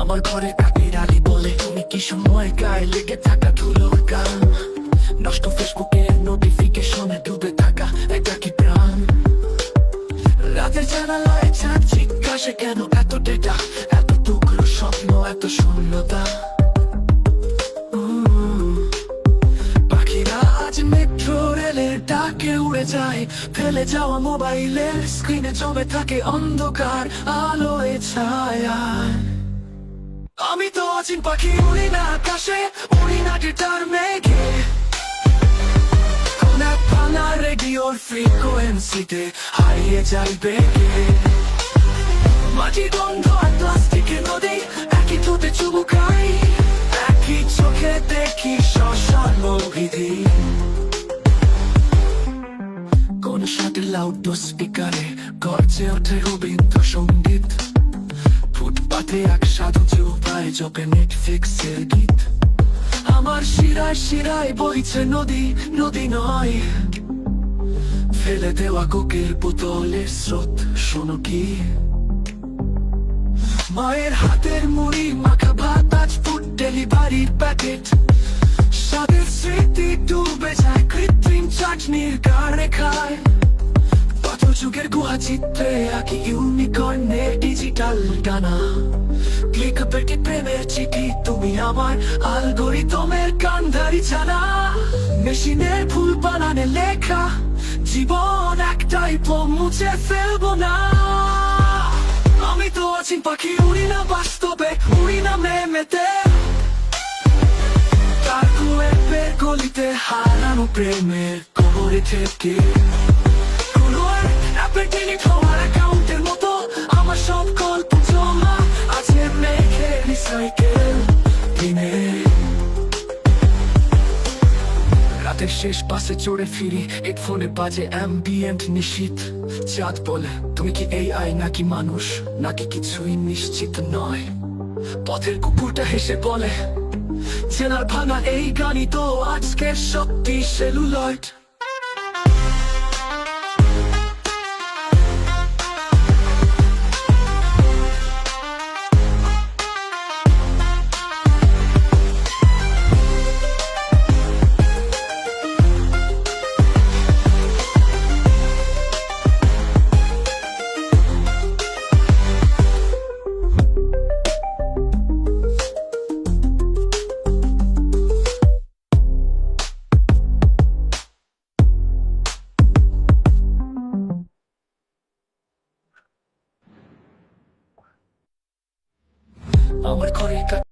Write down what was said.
আমার ঘরে কাকের আলি বলে তুমি কি সময় গায়ে লেগে থাকা ধুলোর গান, নষ্ট ফেসবুকে নোটিফিকেশনে ডুবে থাকা একাকী প্রাণ। রাতের জানালায় চাঁদ জিজ্ঞাসে কেন এত ডেটা, এত টুকরো স্বপ্ন, এত শূন্যতা। পাখিরা আজ মেট্রো রেলের ডাকে উড়ে যায়, ফেলে যাওয়া মোবাইলের স্ক্রিনে জমে থাকে অন্ধকার আলোয় ছায়ায়। আমি তো অচিন পাখি, উড়ি না আকাশে, উড়ি না গিটার মেঘে, কোন এক ভাঙা রেডিওর ফ্রিকোয়েন্সিতে হারিয়ে যাই বেগে। মাটি গন্ধ আর প্লাস্টিকের নদী একই ঠোঁটে চুবুকাই, একই চোখে দেখি শ্মশান বিধি। কোন সাথে লাউড স্পিকারে গর্জে ওঠে রবীন্দ্রসঙ্গীত, ফুটপাতে এক সাধু চুপায় জপে নেটফ্লিক্সের গীত। আমার শিরায় শিরায় বইছে নদী, নদী নয় ফেলে দেওয়া কোকের বোতলের স্রোত। শোনো কি, মায়ের হাতের মুড়ি মাখা ভাত আজ ফুড ডেলিভারির প্যাকেট, স্বাদের স্মৃতি ডুবে যায় কৃত্রিম চাটনির গাড়ে খায়। কত যুগের গুহা চিত্রে আঁকি ইউনিকর্নে ডিজিটাল ডানা, ক্লিক পেটি প্রেমের চিঠি তুমি আমার অ্যালগরিদমের কান্ধারি ছানা। মেশিনের ভুল বানানে লেখা জীবন একটাই মুছে ফেলবো না। আমি তো অচিন পাখি, উড়ি না বাস্তবে, উড়ি না মেমেতে, তার কুয়ের গলিতে হারানো প্রেমের কবরে থেকে। কোনো অ্যাপে ডিলিট হওয়ার অ্যাকাউন্টের মতো আমার সব গল্প জমা আছে মেঘে রিসাইকেল দিনে। রাতের শেষ বাসে চড়ে ফিরি, হেডফোনে বাজে অ্যাম্বিয়েন্ট নিশীথ। চাঁদ বলে তুমি কি AI নাকি মানুষ, নাকি কিছুই নিশ্চিত নয়। পথের কুকুরটা হেসে বলে চেনার ভাঙা এই গানই তো আজকের শক্তি সেলুলয়েড।